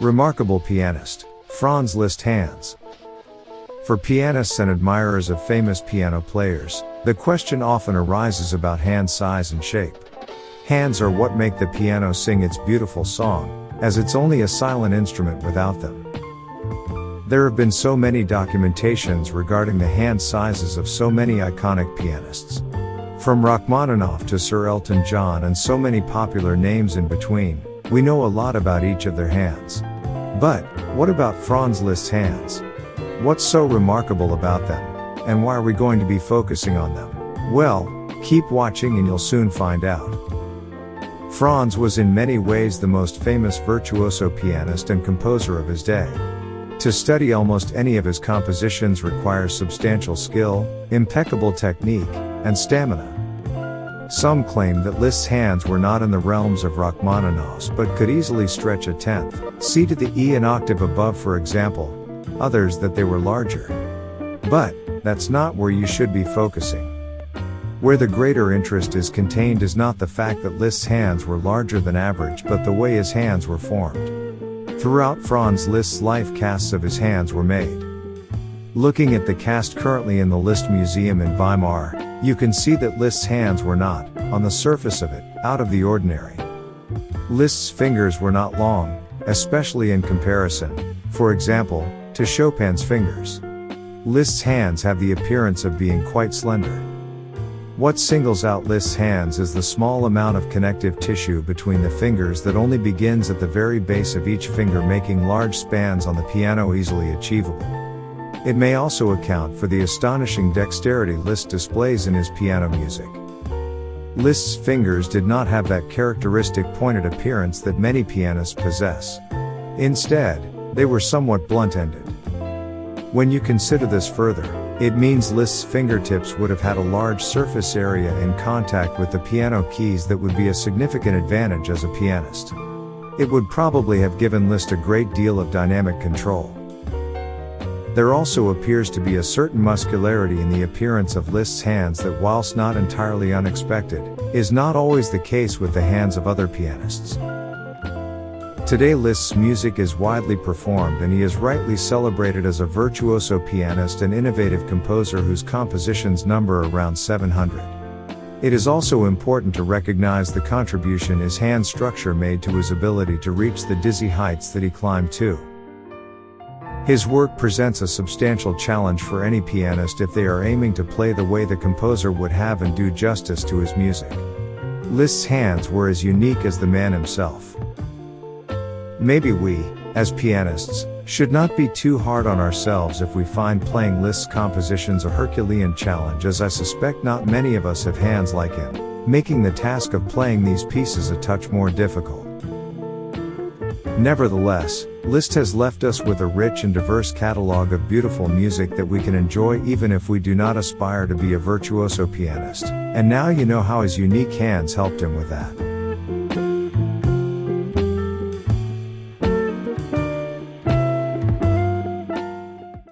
Remarkable pianist, Franz Liszt hands. For pianists and admirers of famous piano players, the question often arises about hand size and shape. Hands are what make the piano sing its beautiful song, as it's only a silent instrument without them. There have been so many documentations regarding the hand sizes of so many iconic pianists. From Rachmaninoff to Sir Elton John and so many popular names in between, we know a lot about each of their hands. But, what about Franz Liszt's hands? What's so remarkable about them? And why are we going to be focusing on them? Well, keep watching and you'll soon find out. Franz was in many ways the most famous virtuoso pianist and composer of his day. To study almost any of his compositions requires substantial skill, impeccable technique, and stamina. Some claim that Liszt's hands were not in the realms of Rachmaninoff's but could easily stretch a tenth, C to the E an octave above for example, others that they were larger. But, that's not where you should be focusing. Where the greater interest is contained is not the fact that Liszt's hands were larger than average but the way his hands were formed. Throughout Franz Liszt's life casts of his hands were made. Looking at the cast currently in the Liszt Museum in Weimar, you can see that Liszt's hands were not, on the surface of it, out of the ordinary. Liszt's fingers were not long, especially in comparison, for example, to Chopin's fingers. Liszt's hands have the appearance of being quite slender. What singles out Liszt's hands is the small amount of connective tissue between the fingers that only begins at the very base of each finger, making large spans on the piano easily achievable. It may also account for the astonishing dexterity Liszt displays in his piano music. Liszt's fingers did not have that characteristic pointed appearance that many pianists possess. Instead, they were somewhat blunt-ended. When you consider this further, it means Liszt's fingertips would have had a large surface area in contact with the piano keys that would be a significant advantage as a pianist. It would probably have given Liszt a great deal of dynamic control. There also appears to be a certain muscularity in the appearance of Liszt's hands that, whilst not entirely unexpected, is not always the case with the hands of other pianists. Today Liszt's music is widely performed and he is rightly celebrated as a virtuoso pianist and innovative composer whose compositions number around 700. It is also important to recognize the contribution his hand structure made to his ability to reach the dizzy heights that he climbed to. His work presents a substantial challenge for any pianist if they are aiming to play the way the composer would have and do justice to his music. Liszt's hands were as unique as the man himself. Maybe we, as pianists, should not be too hard on ourselves if we find playing Liszt's compositions a Herculean challenge, as I suspect not many of us have hands like him, making the task of playing these pieces a touch more difficult. Nevertheless, Liszt has left us with a rich and diverse catalog of beautiful music that we can enjoy even if we do not aspire to be a virtuoso pianist, and now you know how his unique hands helped him with that.